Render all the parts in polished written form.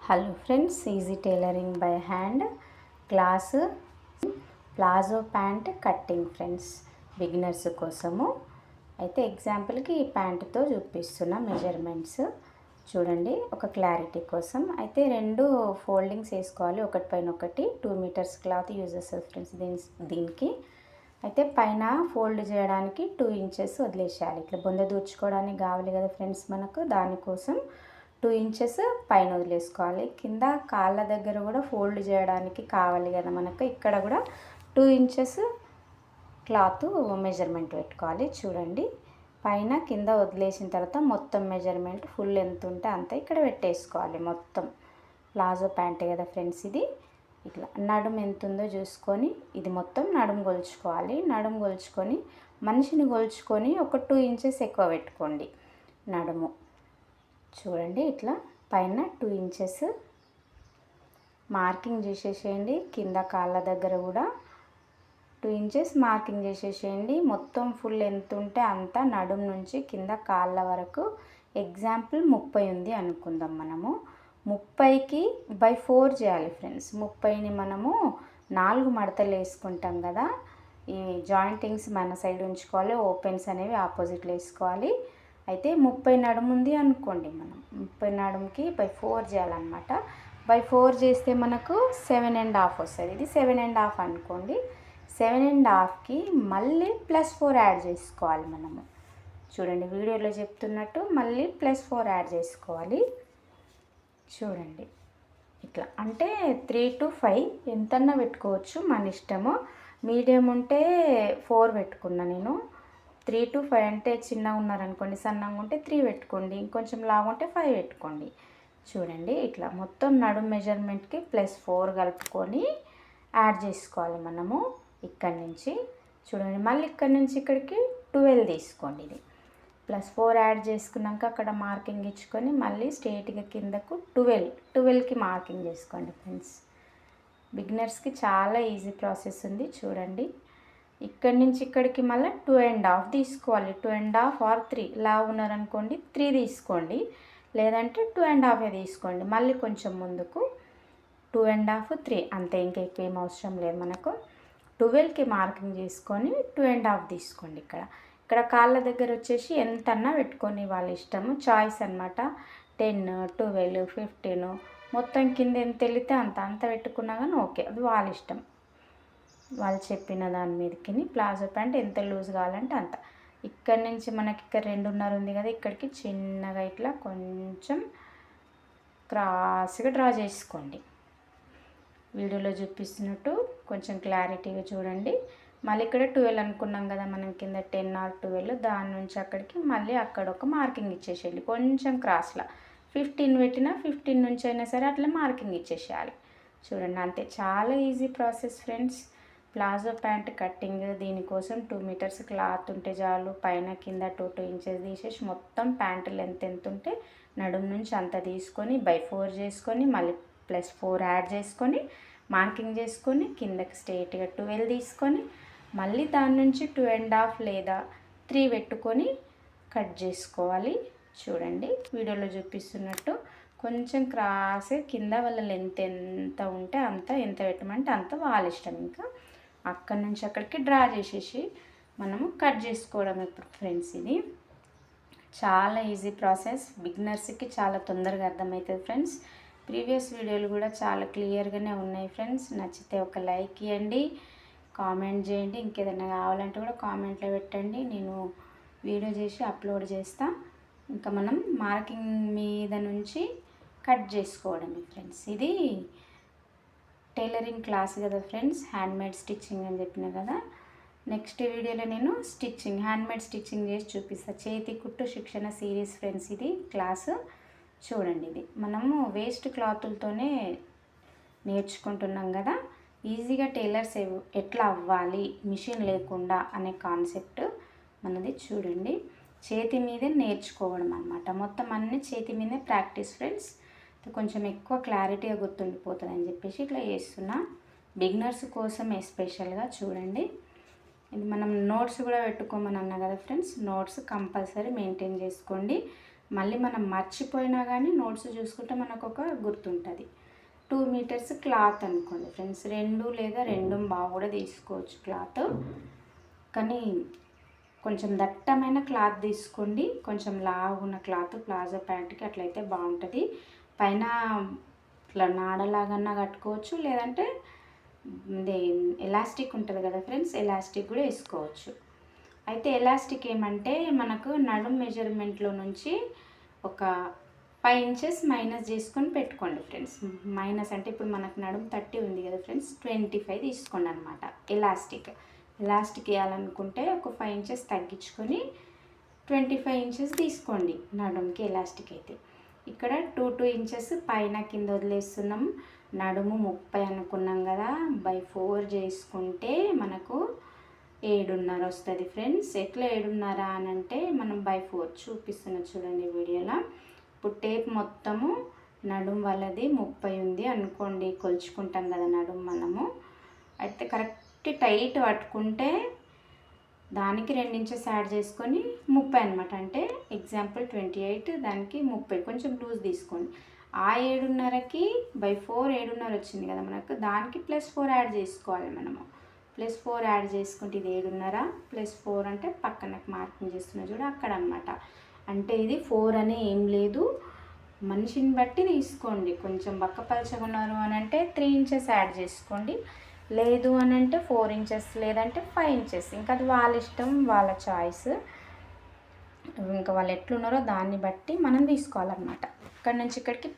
Hello friends, easy tailoring by hand class palazzo pant cutting friends, beginners కోసము. అయితే ఎగ్జాంపుల్కి ఈ ప్యాంటుతో చూపిస్తున్న మెజర్మెంట్స్ చూడండి, ఒక క్లారిటీ కోసం. అయితే రెండు ఫోల్డింగ్స్ వేసుకోవాలి, ఒకటి పైన ఒకటి. 2 మీటర్స్ క్లాత్ యూజ్ చేస్తుంది ఫ్రెండ్స్ దీనికి. అయితే పైన ఫోల్డ్ చేయడానికి 2 ఇంచెస్ వదిలేసేయాలి. ఇట్లా బొంద దూర్చుకోవడానికి కావాలి కదా ఫ్రెండ్స్ మనకు, దానికోసం 2 ఇంచెస్ పైన వదిలేసుకోవాలి. కింద కాళ్ళ దగ్గర కూడా ఫోల్డ్ చేయడానికి కావాలి కదా మనకు, ఇక్కడ కూడా 2 ఇంచెస్ క్లాత్ మెజర్మెంట్ పెట్టుకోవాలి. చూడండి, పైన కింద వదిలేసిన తర్వాత మొత్తం మెజర్మెంట్ ఫుల్ ఎంత ఉంటే అంత ఇక్కడ పెట్టేసుకోవాలి. మొత్తం ప్లాజో ప్యాంట్ కదా ఫ్రెండ్స్ ఇది. ఇట్లా నడుము ఎంత ఉందో చూసుకొని ఇది మొత్తం నడుము కొలుచుకోవాలి. నడుము కొలుచుకొని మనిషిని కొలుచుకొని ఒక 2 ఇంచెస్ ఎక్కువ పెట్టుకోండి నడుము. చూడండి, ఇట్లా పైన 2 ఇంచెస్ మార్కింగ్ చేసేసేయండి. కింద కాళ్ళ దగ్గర కూడా 2 ఇంచెస్ మార్కింగ్ చేసేసేయండి. మొత్తం ఫుల్ ఎంత ఉంటే అంత నడుము నుంచి కింద కాళ్ళ వరకు. ఎగ్జాంపుల్ 30 ఉంది అనుకుందాం మనము. 30కి బై 4 చేయాలి ఫ్రెండ్స్. 30ని మనము 4 మడతలు వేసుకుంటాం కదా, ఈ జాయింటింగ్స్ మన సైడ్ ఉంచుకోవాలి, ఓపెన్స్ అనేవి ఆపోజిట్లో వేసుకోవాలి. అయితే 30 నడుము ఉంది అనుకోండి, మనం 30 నడుముకి బై 4 చేయాలన్నమాట. బై 4 చేస్తే మనకు 7.5 వస్తుంది. ఇది 7.5 అనుకోండి. 7.5కి మళ్ళీ +4 యాడ్ చేసుకోవాలి మనము. చూడండి, వీడియోలో చెప్తున్నట్టు మళ్ళీ +4 యాడ్ చేసుకోవాలి. చూడండి, ఇట్లా అంటే 3 to 5 ఎంతన్నా పెట్టుకోవచ్చు, మన ఇష్టము. మీడియం ఉంటే 4 పెట్టుకున్నా నేను. 3 to 5 అంటే చిన్నగా ఉన్నారనుకోండి, సన్నగా ఉంటే 3 పెట్టుకోండి, ఇంకొంచెం లావు ఉంటే 5 పెట్టుకోండి. చూడండి, ఇట్లా మొత్తం నడుము మెజర్మెంట్కి +4 కలుపుకొని యాడ్ చేసుకోవాలి మనము ఇక్కడి నుంచి. చూడండి, మళ్ళీ ఇక్కడి నుంచి ఇక్కడికి 12 తీసుకోండి. ఇది +4 యాడ్ చేసుకున్నాక అక్కడ మార్కింగ్ ఇచ్చుకొని మళ్ళీ స్ట్రేట్గా కిందకు 12కి మార్కింగ్ చేసుకోండి ఫ్రెండ్స్. బిగినర్స్కి చాలా ఈజీ ప్రాసెస్ ఉంది. చూడండి, ఇక్కడి నుంచి ఇక్కడికి మళ్ళీ 2.5 తీసుకోవాలి. 2.5 or 3 లావు ఉన్నారనుకోండి 3 తీసుకోండి, లేదంటే 2.5 తీసుకోండి. మళ్ళీ కొంచెం ముందుకు 2.5, 3 అంతే, ఇంకా ఎక్కువ ఏం అవసరం లేదు మనకు. 12కి మార్కింగ్ చేసుకొని 2.5 తీసుకోండి. ఇక్కడ కాళ్ళ దగ్గర వచ్చేసి ఎంతన్నా పెట్టుకొని వాళ్ళ ఇష్టము, చాయిస్ అనమాట. 10, 12, 15 మొత్తం కింద ఎంత వెళితే అంత పెట్టుకున్నా కానీ ఓకే, అది వాళ్ళ ఇష్టం. వాళ్ళు చెప్పిన దాని మీదకి ప్లాజో ప్యాంట్ ఎంత లూజ్ కావాలంటే అంత. ఇక్కడ నుంచి మనకి ఇక్కడ 2.5 ఉంది కదా, ఇక్కడికి చిన్నగా ఇట్లా కొంచెం క్రాస్గా డ్రా చేసుకోండి. వీడియోలో చూపిస్తున్నట్టు కొంచెం క్లారిటీగా చూడండి. మళ్ళీ ఇక్కడ 12 అనుకున్నాం కదా మనం, కింద 10 or 12, దాని నుంచి అక్కడికి మళ్ళీ అక్కడ ఒక మార్కింగ్ ఇచ్చేసేయాలి కొంచెం క్రాస్లా. 15 పెట్టినా 15 నుంచి అయినా సరే అట్లా మార్కింగ్ ఇచ్చేసేయాలి. చూడండి, అంతే, చాలా easy process friends. Palazzo pant cutting, దీనికోసం 2 మీటర్స్ క్లాత్ ఉంటే చాలు. పైన కింద 2 ఇంచెస్ తీసేసి మొత్తం ప్యాంటు లెంత్ ఎంత ఉంటే నడుము నుంచి అంత తీసుకొని బై 4 చేసుకొని మళ్ళీ +4 యాడ్ చేసుకొని మార్కింగ్ చేసుకొని కిందకి స్ట్రేట్గా 12 తీసుకొని మళ్ళీ దాని నుంచి 2.5 లేదా 3 పెట్టుకొని కట్ చేసుకోవాలి. చూడండి, వీడియోలో చూపిస్తున్నట్టు కొంచెం క్రాస్ కింద వాళ్ళ లెంత్ ఎంత ఉంటే అంత, ఎంత పెట్టమంటే అంత వాళ్ళ ఇష్టం. ఇంకా అక్కడి నుంచి అక్కడికి డ్రా చేసేసి మనము కట్ చేసుకోవడం. ఇప్పుడు ఫ్రెండ్స్, ఇది చాలా ఈజీ ప్రాసెస్, బిగినర్స్కి చాలా తొందరగా అర్థమవుతుంది ఫ్రెండ్స్. ప్రీవియస్ వీడియోలు కూడా చాలా క్లియర్గానే ఉన్నాయి ఫ్రెండ్స్. నచ్చితే ఒక లైక్ ఇవ్వండి, కామెంట్ చేయండి. ఇంకేదైనా కావాలంటే కూడా కామెంట్లో పెట్టండి, నేను వీడియో చేసి అప్లోడ్ చేస్తా. ఇంకా మనం మార్కింగ్ మీద నుంచి కట్ చేసుకోవడమే ఫ్రెండ్స్. ఇది టైలరింగ్ క్లాస్ కదా ఫ్రెండ్స్, హ్యాండ్మేడ్ స్టిచ్చింగ్ అని చెప్పిన కదా. నెక్స్ట్ వీడియోలో నేను హ్యాండ్మేడ్ స్టిచ్చింగ్ చేసి చూపిస్తాను. చేతి కుట్టు శిక్షణ సిరీస్ ఫ్రెండ్స్, ఇది క్లాసు. చూడండి, ఇది మనము వేస్ట్ క్లాతులతోనే నేర్చుకుంటున్నాం కదా, ఈజీగా టైలర్స్ ఎట్లా అవ్వాలి మిషన్ లేకుండా అనే కాన్సెప్ట్ మనది. చూడండి, చేతి మీదే నేర్చుకోవడం అనమాట. మొత్తం అన్నీ చేతి మీదే ప్రాక్టీస్ ఫ్రెండ్స్. కొంచెం ఎక్కువ క్లారిటీగా గుర్తుండిపోతుంది అని చెప్పేసి ఇట్లా చేస్తున్నా, బిగినర్స్ కోసం ఎస్పెషల్గా. చూడండి, ఇది మనం నోట్స్ కూడా పెట్టుకోమని అన్నా కదా ఫ్రెండ్స్. నోట్స్ కంపల్సరీ మెయింటైన్ చేసుకోండి. మళ్ళీ మనం మర్చిపోయినా కానీ నోట్స్ చూసుకుంటే మనకు ఒక గుర్తుంటుంది. 2 మీటర్స్ క్లాత్ అనుకోండి ఫ్రెండ్స్, 2 లేదా 2.5 కూడా తీసుకోవచ్చు క్లాత్. కానీ కొంచెం దట్టమైన క్లాత్ తీసుకోండి, కొంచెం లావున్న క్లాత్ ప్లాజో ప్యాంట్కి అట్లయితే బాగుంటుంది. పైన ఇట్లా నాడలాగన్నా కట్టుకోవచ్చు, లేదంటే ఇది ఎలాస్టిక్ ఉంటుంది కదా ఫ్రెండ్స్, ఎలాస్టిక్ కూడా వేసుకోవచ్చు. అయితే ఎలాస్టిక్ ఏమంటే మనకు నడుం మెజర్మెంట్లో నుంచి ఒక 5 ఇంచెస్ మైనస్ చేసుకొని పెట్టుకోండి ఫ్రెండ్స్. మైనస్ అంటే ఇప్పుడు మనకు నడుం 30 ఉంది కదా ఫ్రెండ్స్, 25 తీసుకోండి అనమాట. ఎలాస్టిక్ వేయాలనుకుంటే ఒక 5 ఇంచెస్ తగ్గించుకొని 25 ఇంచెస్ తీసుకోండి నడుముకి ఎలాస్టిక్ అయితే. ఇక్కడ 2 ఇంచెస్ పైన కింద వదిలేస్తున్నాం. నడుము 30 అనుకున్నాం కదా, బై 4 చేసుకుంటే మనకు 7.5 వస్తుంది ఫ్రెండ్స్. ఎట్లా 7.5 అని అంటే మనం బై 4 చూపిస్తున్నా చూడండి వీడియోలో. ఇప్పుడు టేప్ మొత్తము నడుము వాళ్ళది 30 ఉంది అనుకోండి, కొలుచుకుంటాం కదా నడుము మనము. అయితే కరెక్ట్ టైట్ పట్టుకుంటే దానికి 2 ఇంచెస్ యాడ్ చేసుకొని 30 అనమాట. అంటే ఎగ్జాంపుల్ 28, దానికి 30, కొంచెం లూజ్ తీసుకోండి. ఆ 7.5కి బై 4 7.5 వచ్చింది కదా మనకు, దానికి +4 యాడ్ చేసుకోవాలి మనము. +4 యాడ్ చేసుకుంటే ఇది 7.5 +4 అంటే పక్కనకి మార్కింగ్ చేస్తున్నా చూడ అక్కడ అనమాట. అంటే ఇది 4 అనే ఏం లేదు, మనిషిని బట్టి తీసుకోండి. కొంచెం బక్కపలచగా ఉన్నారు అని అంటే 3 ఇంచెస్ యాడ్ చేసుకోండి, లేదు అని అంటే 4 ఇంచెస్ లేదంటే 5 ఇంచెస్. ఇంకా అది వాళ్ళ ఇష్టం, వాళ్ళ చాయిస్. ఇంకా వాళ్ళు ఎట్లున్నారో దాన్ని బట్టి మనం తీసుకోవాలన్నమాట. ఇక్కడ నుంచి ఇక్కడికి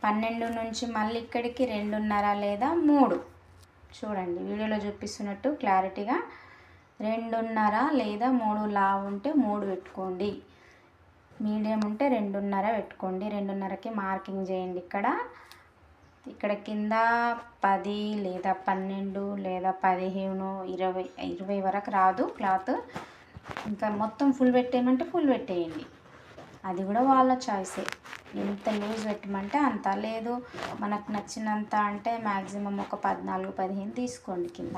12 నుంచి మళ్ళీ ఇక్కడికి 2.5 లేదా 3. చూడండి వీడియోలో చూపిస్తున్నట్టు క్లారిటీగా 2.5 లేదా 3 లావు ఉంటే 3 పెట్టుకోండి, మీడియం ఉంటే 2.5 పెట్టుకోండి. 2.5కి మార్కింగ్ చేయండి. ఇక్కడ కింద 10 లేదా 12 లేదా 15 20 వరకు రాదు క్లాత్. ఇంకా మొత్తం ఫుల్ పెట్టేయమంటే ఫుల్ పెట్టేయండి, అది కూడా వాళ్ళ చాయిసే. ఎంత లూజ్ పెట్టమంటే అంత, లేదు మనకు నచ్చినంత అంటే మ్యాక్సిమం ఒక 14-15 తీసుకోండి కింద.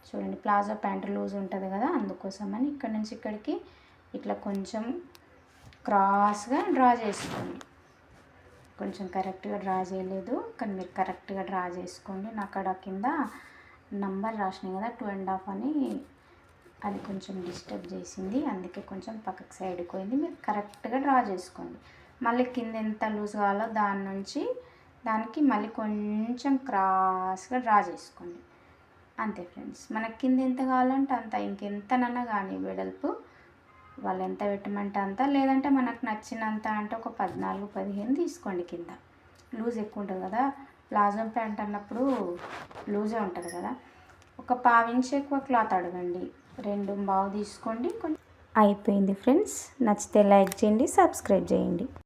చూడండి ప్లాజో ప్యాంట్ లూజ్ ఉంటుంది కదా, అందుకోసమని ఇక్కడ నుంచి ఇక్కడికి ఇట్లా కొంచెం క్రాస్గా డ్రా చేసుకోండి. కొంచెం కరెక్ట్గా డ్రా చేయలేదు కానీ మీరు కరెక్ట్గా డ్రా చేసుకోండి. నాకు అక్కడ కింద నంబర్ రాసినాయి కదా 2.5 అని, అది కొంచెం డిస్టర్బ్ చేసింది, అందుకే కొంచెం పక్కకు సైడ్కి పోయింది. మీరు కరెక్ట్గా డ్రా చేసుకోండి. మళ్ళీ కింద ఎంత లూజ్ కావాలో దాని నుంచి దానికి మళ్ళీ కొంచెం క్రాస్గా డ్రా చేసుకోండి. అంతే ఫ్రెండ్స్, మనకి కింద ఎంత కావాలంటే అంత, ఇంకెంతనన్నా కానీ వెడల్పు వాళ్ళు ఎంత పెట్టమంటే అంత, లేదంటే మనకు నచ్చినంత అంటే ఒక 14-15 తీసుకోండి. కింద లూజ్ ఎక్కువ ఉంటుంది కదా, ప్లాజో ప్యాంట్ అన్నప్పుడు లూజే ఉంటుంది కదా. ఒక 1/4 ఇంచ్ ఎక్కువ క్లాత్ అడగండి, 2.5 తీసుకోండి. అయిపోయింది ఫ్రెండ్స్. నచ్చితే లైక్ చేయండి, సబ్స్క్రైబ్ చేయండి.